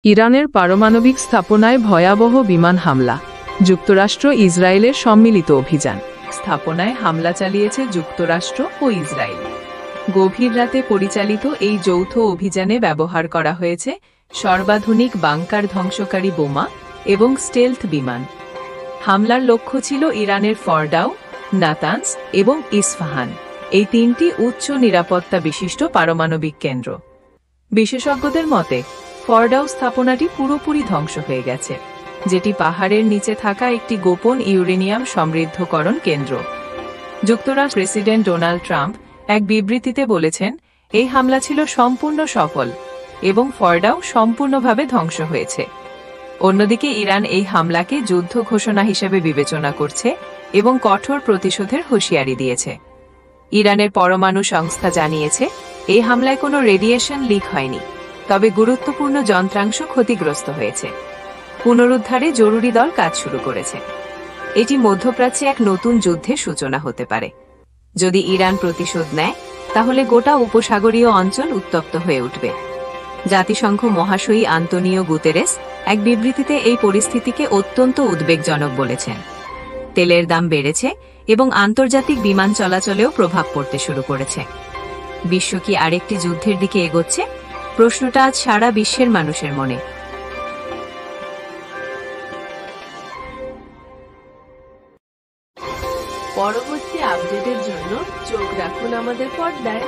ইরানের পারমাণবিক স্থাপনায় ভয়াবহ বিমান হামলা। যুক্তরাষ্ট্র ইসরায়েলের সম্মিলিত অভিযান। স্থাপনায় হামলা চালিয়েছে যুক্তরাষ্ট্র ও ইসরায়েল। গভীর রাতে পরিচালিত এই যৌথ অভিযানে ব্যবহার করা হয়েছে সর্বাধুনিক বাংকার ধ্বংসকারী বোমা এবং স্টেলথ বিমান। হামলার লক্ষ্য ছিল ইরানের ফরডাও, নাতানস এবং ইস্ফাহান, এই তিনটি উচ্চ নিরাপত্তা বিশিষ্ট পারমাণবিক কেন্দ্র। বিশেষজ্ঞদের মতে ফরডাও স্থাপনাটি পুরোপুরি ধ্বংস হয়ে গেছে, যেটি পাহাড়ের নিচে থাকা একটি গোপন ইউরেনিয়াম সমৃদ্ধকরণ কেন্দ্র। যুক্তরাষ্ট্রের প্রেসিডেন্ট ডোনাল্ড ট্রাম্প এক বিবৃতিতে বলেছেন, এই হামলা ছিল সম্পূর্ণ সফল এবং ফরডাও সম্পূর্ণভাবে ধ্বংস হয়েছে। অন্যদিকে ইরান এই হামলাকে যুদ্ধ ঘোষণা হিসেবে বিবেচনা করছে এবং কঠোর প্রতিশোধের হুঁশিয়ারি দিয়েছে। ইরানের পরমাণু সংস্থা জানিয়েছে, এই হামলায় কোনো রেডিয়েশন লিক হয়নি, তবে গুরুত্বপূর্ণ যন্ত্রাংশ ক্ষতিগ্রস্ত হয়েছে। পুনরুদ্ধারে জরুরি দল কাজ শুরু করেছে। এটি মধ্যপ্রাচ্যে এক নতুন যুদ্ধের সূচনা হতে পারে। যদি ইরান প্রতিশোধ নেয়, তাহলে গোটা উপসাগরীয় অঞ্চল উত্তপ্ত হয়ে উঠবে। জাতিসংঘ মহাসচিব আন্তোনিও গুতেরেস এক বিবৃতিতে এই পরিস্থিতিকে অত্যন্ত উদ্বেগজনক বলেছেন। তেলের দাম বেড়েছে এবং আন্তর্জাতিক বিমান চলাচলেও প্রভাব পড়তে শুরু করেছে। বিশ্ব কি আরেকটি যুদ্ধের দিকে এগোচ্ছে? প্রশ্নটা আজ সারা বিশ্বের মানুষের মনে। পরবর্তী আপডেটের জন্য চোখ রাখুন আমাদের পর্দায়।